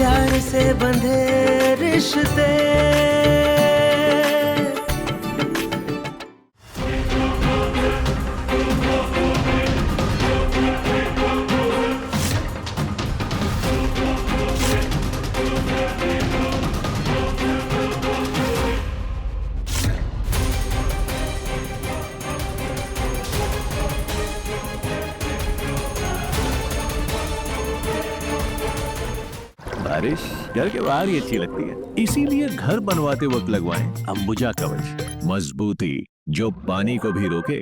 प्यार से बंधे रिश्ते। बारिश घर के बाहर ही अच्छी लगती है, इसीलिए घर बनवाते वक्त लगवाएं अंबुजा कवच, मजबूती जो पानी को भी रोके।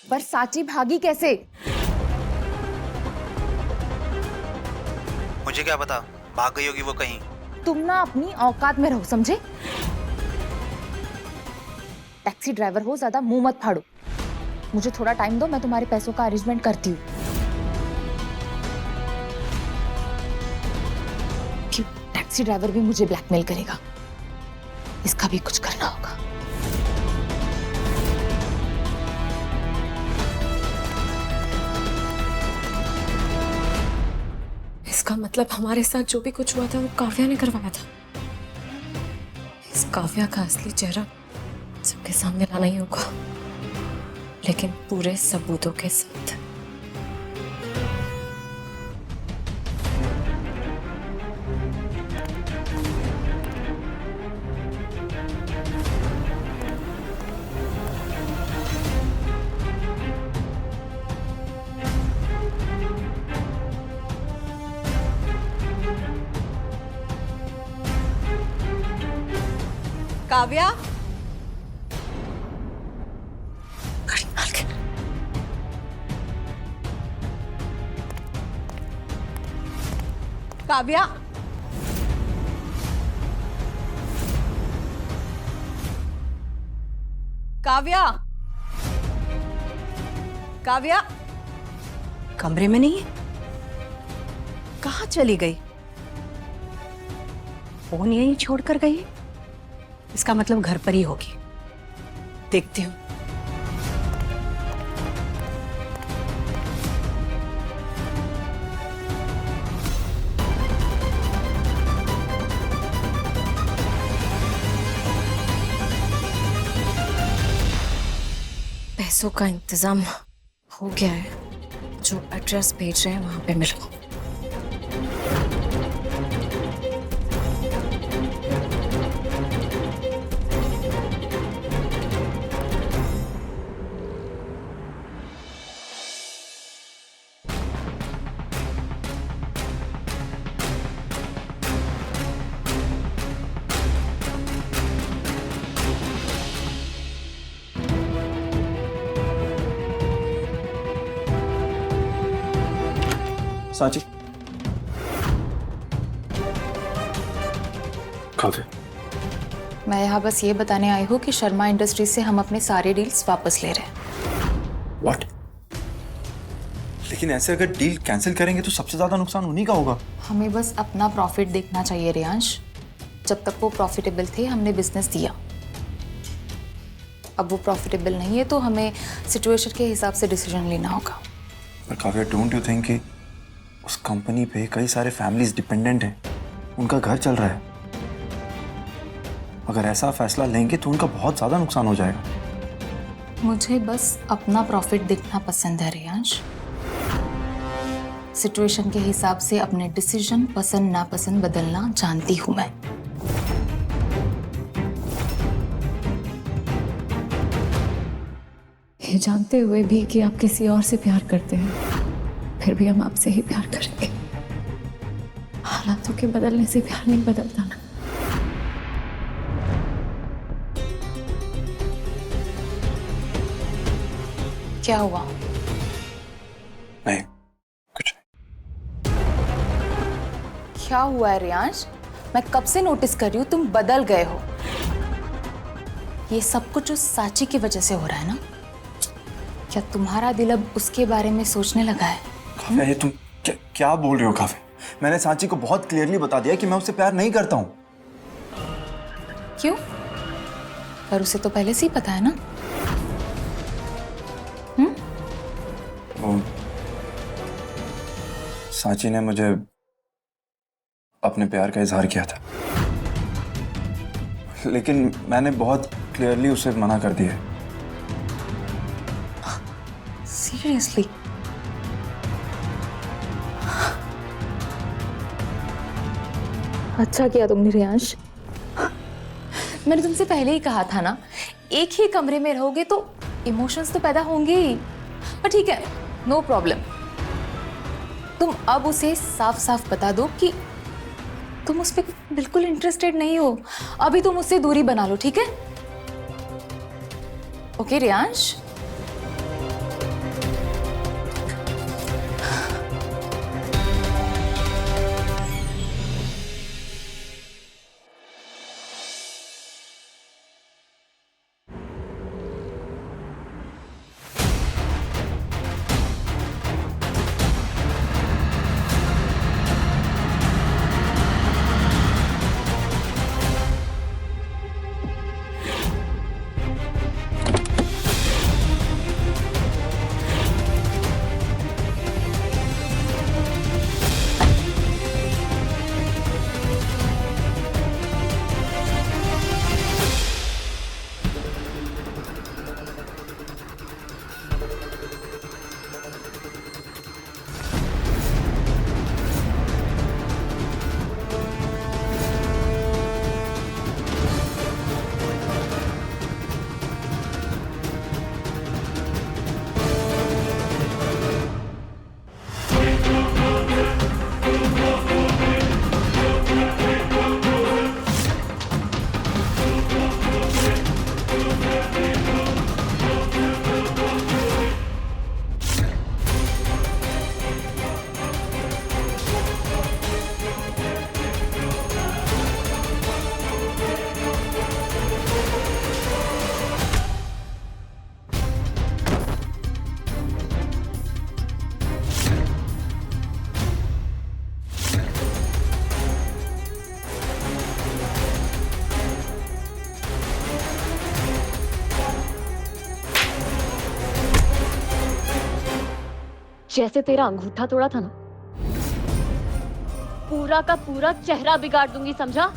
पर साची भागी कैसे? मुझे क्या पता, भाग गई होगी वो कहीं। तुम ना अपनी औकात में रहो, समझे? टैक्सी ड्राइवर हो, ज्यादा मुंह मत फाड़ो। मुझे थोड़ा टाइम दो, मैं तुम्हारे पैसों का अरेंजमेंट करती हूँ। क्यों टैक्सी ड्राइवर भी मुझे ब्लैकमेल करेगा? इसका भी कुछ करना होगा। इसका मतलब हमारे साथ जो भी कुछ हुआ था वो काव्या ने करवाया था। इस काव्या का असली चेहरा सबके सामने लाना ही होगा, लेकिन पूरे सबूतों के साथ। काव्या, काव्या, काव्या, काव्या कमरे में नहीं है? कहाँ चली गई? फोन यहीं छोड़कर गई? इसका मतलब घर पर ही होगी। देखती हूँ। पैसों का इंतजाम हो गया है, जो एड्रेस भेज रहे हैं वहां पे मिलो। साची, काव्या, मैं यहाँ बस ये बताने आई हूँ कि शर्मा इंडस्ट्रीज से हम अपने सारे डील्स वापस ले रहे हैं। व्हाट? लेकिन ऐसे अगर डील कैंसिल करेंगे तो सबसे ज्यादा नुकसान उन्हीं का होगा। हमें बस अपना प्रॉफिट देखना चाहिए रियांश। जब तक वो प्रॉफिटेबल थे हमने बिजनेस दिया, अब वो प्रॉफिटेबल नहीं है तो हमें सिचुएशन के हिसाब से डिसीजन लेना होगा। पर काव्या, डोंट यू थिंक कि उस कंपनी पे कई सारे फैमिलीज डिपेंडेंट हैं, उनका घर चल रहा है। अगर ऐसा फैसला लेंगे तो उनका बहुत ज्यादा नुकसान हो जाएगा। मुझे बस अपना प्रॉफिट देखना पसंद है रियांश। सिचुएशन के हिसाब से अपने डिसीजन पसंद नापसंद बदलना जानती हूं मैं। ये जानते हुए भी कि आप किसी और से प्यार करते हैं, फिर भी हम आपसे ही प्यार करेंगे। हालातों के बदलने से प्यार नहीं बदलता ना। क्या हुआ? नहीं, कुछ नहीं। क्या हुआ है रियांश? मैं कब से नोटिस कर रही हूँ तुम बदल गए हो। ये सब कुछ उस साची की वजह से हो रहा है ना? क्या तुम्हारा दिल अब उसके बारे में सोचने लगा है? काव्या, ये तुम क्या बोल रही हो काव्या? मैंने साची को बहुत क्लियरली बता दिया कि मैं उससे प्यार नहीं करता हूँ। क्यों? पर उसे तो पहले से ही पता है ना? वो सांची ने मुझे अपने प्यार का इजहार किया था, लेकिन मैंने बहुत क्लियरली उसे मना कर दिया। सीरियसली? अच्छा किया तुमने रियांश। मैंने तुमसे पहले ही कहा था ना, एक ही कमरे में रहोगे तो इमोशंस तो पैदा होंगे ही। पर ठीक है, नो प्रॉब्लम। तुम अब उसे साफ साफ बता दो कि तुम उस पर बिल्कुल इंटरेस्टेड नहीं हो। अभी तुम उससे दूरी बना लो, ठीक है? ओके रियांश? जैसे तेरा अंगूठा तोड़ा था ना, पूरा का पूरा चेहरा बिगाड़ दूंगी, समझा?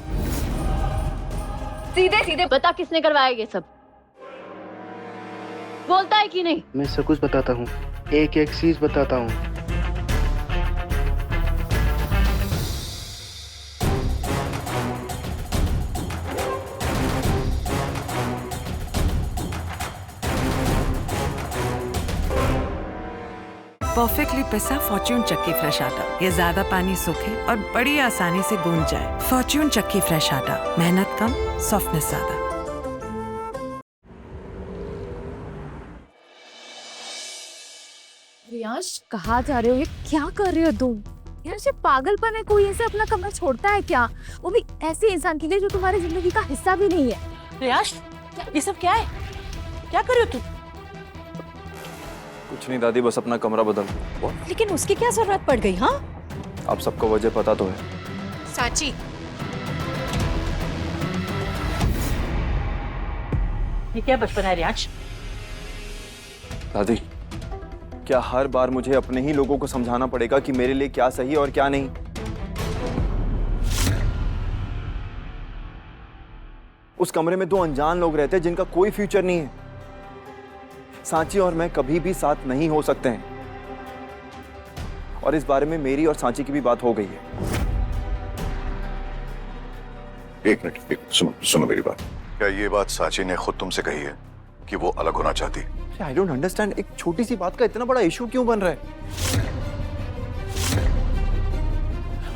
सीधे सीधे बता किसने करवाया ये सब? बोलता है कि नहीं? मैं सब कुछ बताता हूँ, एक एक चीज बताता हूँ। परफेक्टली पिसा फॉर्च्यून चक्की फ्रेश आटा। ये ज्यादा पानी सोखे और बड़ी आसानी से गूंज जाए। फॉर्च्यून चक्की फ्रेश आटा, मेहनत कम, सॉफ्टनेस ज्यादा। रियांश, कहाँ जा रहे हो? ये क्या कर रहे हो तुम? यार ये पागलपन है, कोई ऐसे अपना कमरा छोड़ता है क्या? वो भी ऐसे इंसान के लिए जो तुम्हारी जिंदगी का हिस्सा भी नहीं है। रियांश, ये सब क्या है? क्या कर रहे हो तुम? कुछ नहीं दादी, बस अपना कमरा बदल। लेकिन उसकी क्या जरूरत पड़ गई? हाँ, आप सबको वजह पता तो है। सांची, ये क्या बचपन है रियांश? दादी, क्या हर बार मुझे अपने ही लोगों को समझाना पड़ेगा कि मेरे लिए क्या सही और क्या नहीं? उस कमरे में 2 अनजान लोग रहते हैं जिनका कोई फ्यूचर नहीं है। सांची और मैं कभी भी साथ नहीं हो सकते हैं, और इस बारे में मेरी और सांची की भी बात हो गई है। एक मिनट, सुनो मेरी बात। क्या ये बात सांची ने खुद तुमसे कही है कि वो अलग होना चाहती? आई डोंट अंडरस्टैंड, एक छोटी सी बात का इतना बड़ा इशू क्यों बन रहा है?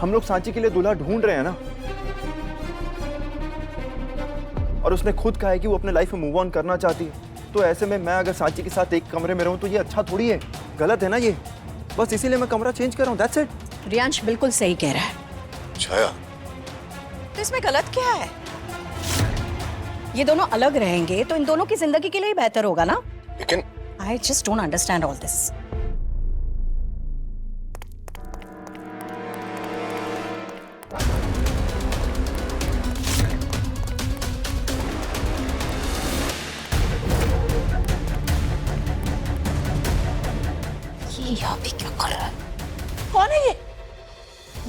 हम लोग सांची के लिए दूल्हा ढूंढ रहे हैं ना, और उसने खुद कहा है कि वो अपने लाइफ में मूव ऑन करना चाहती है। तो ऐसे में मैं अगर सांची के साथ एक कमरे में रहूं तो ये अच्छा थोड़ी है, गलत है ना ये। बस इसीलिए मैं कमरा चेंज कर रहा हूं, दैट्स इट। रियांश बिल्कुल सही कह रहा है। छाया, तो इसमें गलत क्या है? ये दोनों अलग रहेंगे तो इन दोनों की जिंदगी के लिए बेहतर होगा ना। लेकिन I just don't understand all this.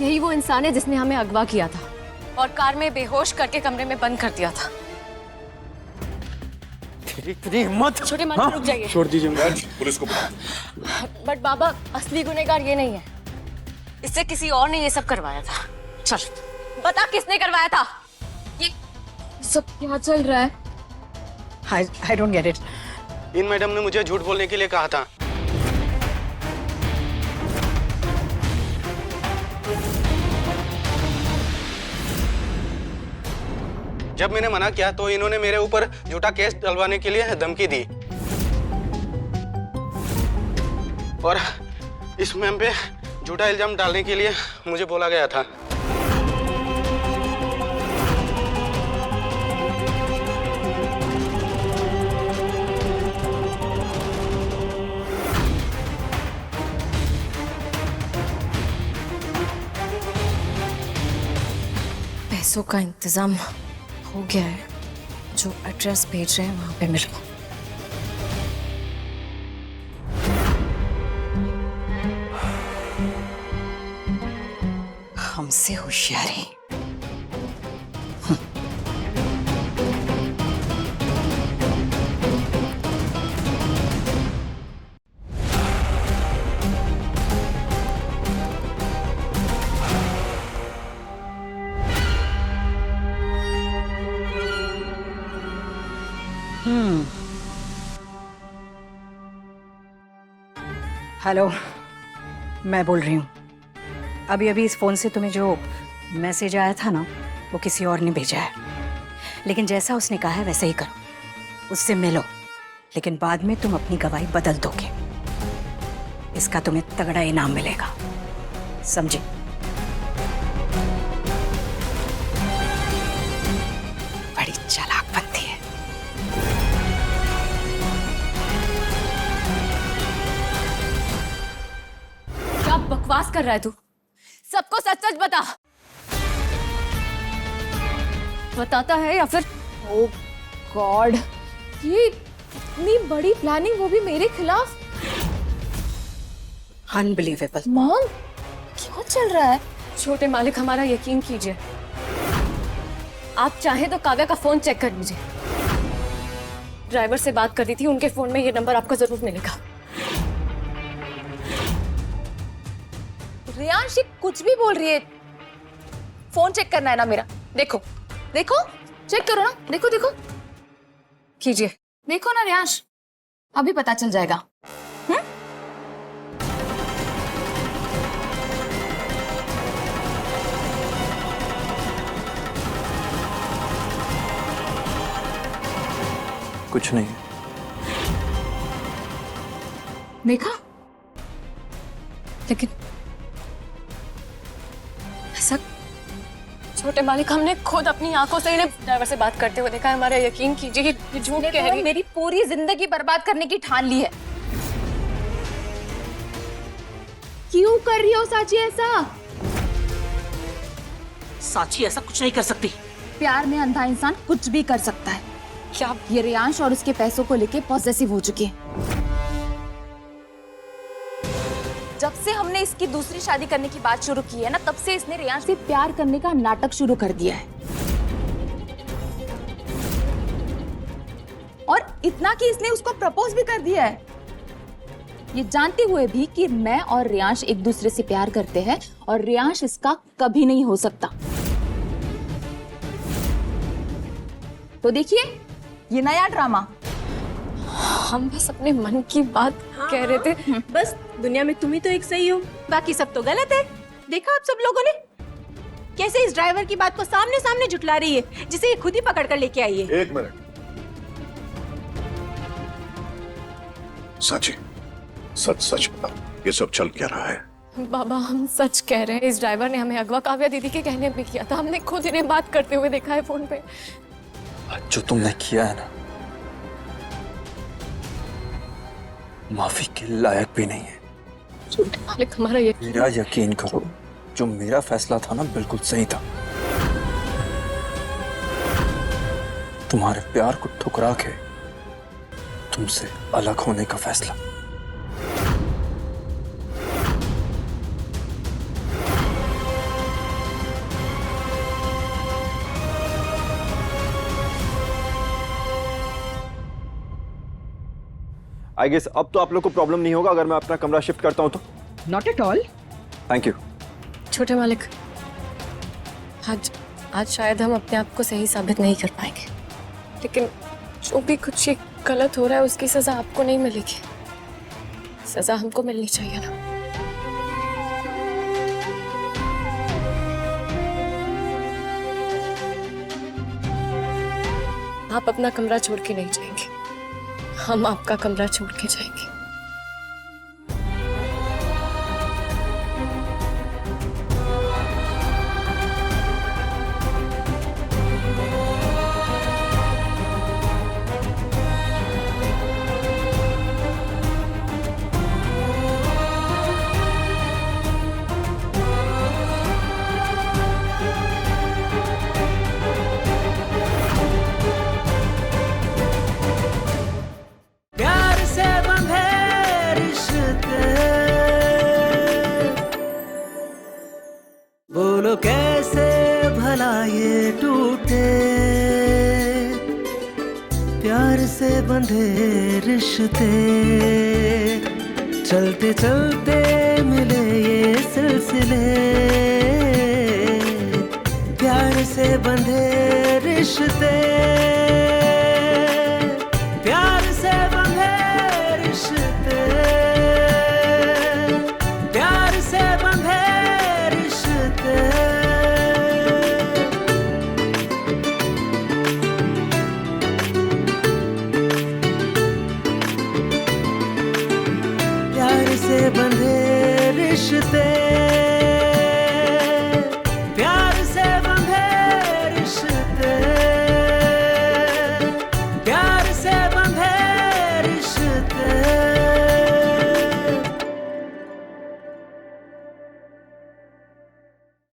यही वो इंसान है जिसने हमें अगवा किया था और कार में बेहोश करके कमरे में बंद कर दिया था। तेरी हिम्मत! छोटे मालिक रुक जाइए। छोड़ दीजिए, पुलिस को बट बाबा, असली गुनहगार ये नहीं है, इससे किसी और ने ये सब करवाया था। चल बता, किसने करवाया था? ये सब क्या चल रहा है? I don't get it. In madam ने मुझे झूठ बोलने के लिए कहा था। जब मैंने मना किया तो इन्होंने मेरे ऊपर झूठा केस डलवाने के लिए धमकी दी और इस मैम पे झूठा इल्जाम डालने के लिए मुझे बोला गया था। पैसों का इंतजाम हो गया है, जो एड्रेस भेज रहे हैं वहां पे मिलो। हमसे होशियारी। हेलो, मैं बोल रही हूँ। अभी अभी इस फोन से तुम्हें जो मैसेज आया था ना, वो किसी और ने भेजा है। लेकिन जैसा उसने कहा है वैसे ही करो, उससे मिलो, लेकिन बाद में तुम अपनी गवाही बदल दोगे। इसका तुम्हें तगड़ा इनाम मिलेगा, समझे? बड़ी चालाक बनती है। क्या बकवास कर रहा है तू? सबको सच सच बता। बताता है या फिर? ओह गॉड, ये इतनी बड़ी प्लानिंग, वो भी मेरे खिलाफ। अनबिलीवेबल। मॉम, क्या चल रहा है? छोटे मालिक, हमारा यकीन कीजिए। आप चाहें तो काव्या का फोन चेक कर लीजिए। ड्राइवर से बात कर रही थी, उनके फोन में ये नंबर आपको जरूर मिलेगा। रियांश, ये कुछ भी बोल रही है। फोन चेक करना है ना मेरा? देखो देखो, चेक करो ना, देखो देखो, कीजिए। देखो ना रियांश, अभी पता चल जाएगा। कुछ नहीं। देखा? लेकिन ऐसा, छोटे मालिक, हमने खुद अपनी आंखों से इन्हें ड्राइवर से बात करते हुए देखा है। हमारा यकीन कीजिए, ये झूठ कह रही है। मेरी पूरी जिंदगी बर्बाद करने की ठान ली है। क्यों कर रही हो साची ऐसा? साची ऐसा कुछ नहीं कर सकती। प्यार में अंधा इंसान कुछ भी कर सकता है। क्या ये रियांश और उसके पैसों को लेके पॉसेसिव हो चुकी है। जब से हमने इसकी दूसरी शादी करने की बात शुरू की है ना, तब से इसने रियांश से प्यार करने का नाटक शुरू कर दिया है। और इतना कि इसने उसको प्रपोज भी कर दिया है, ये जानते हुए भी कि मैं और रियांश एक दूसरे से प्यार करते हैं और रियांश इसका कभी नहीं हो सकता। तो देखिए ये नया ड्रामा। हम बस अपने मन की बात कह रहे थे। बस दुनिया में तुम ही तो एक सही हो, बाकी सब तो गलत है। देखा आप सब लोगों ने कैसे इस ड्राइवर की बात को सामने सामने झुटला रही है, जिसे ये खुद ही पकड़ कर लेके आई है। एक मिनट, साची, सच सच बताओ, ये सब चल क्या रहा है? बाबा, हम सच कह रहे हैं। इस ड्राइवर ने हमें अगवा काव्या दीदी के कहने पे किया था। हमने खुद इन्हें बात करते हुए देखा है फोन पे। जो तुमने किया है ना, माफी के लायक भी नहीं है। मालिक, हमारा यकीन, मेरा यकीन करो, जो मेरा फैसला था ना बिल्कुल सही था। तुम्हारे प्यार को ठुकरा के तुमसे अलग होने का फैसला। आई गेस अब तो आप लोग को प्रॉब्लम नहीं होगा अगर मैं अपना कमरा शिफ्ट करता हूँ तो। Not at all. Thank you. छोटे मालिक, आज शायद हम अपने आप को सही साबित नहीं कर पाएंगे, लेकिन जो भी कुछ ये गलत हो रहा है उसकी सजा आपको नहीं मिलेगी, सजा हमको मिलनी चाहिए ना। आप अपना कमरा छोड़ के नहीं जाएंगे, हम आपका कमरा छोड़ के जाएंगे। प्यार से बंधे रिश्ते, बोलो कैसे भला ये टूटे। प्यार से बंधे रिश्ते, चलते चलते मिले ये सिलसिले। प्यार से बंधे रिश्ते, प्यार से बंधे रिश्ते, प्यार से बंधे रिश्ते। प्यार से बंधे रिश्ते।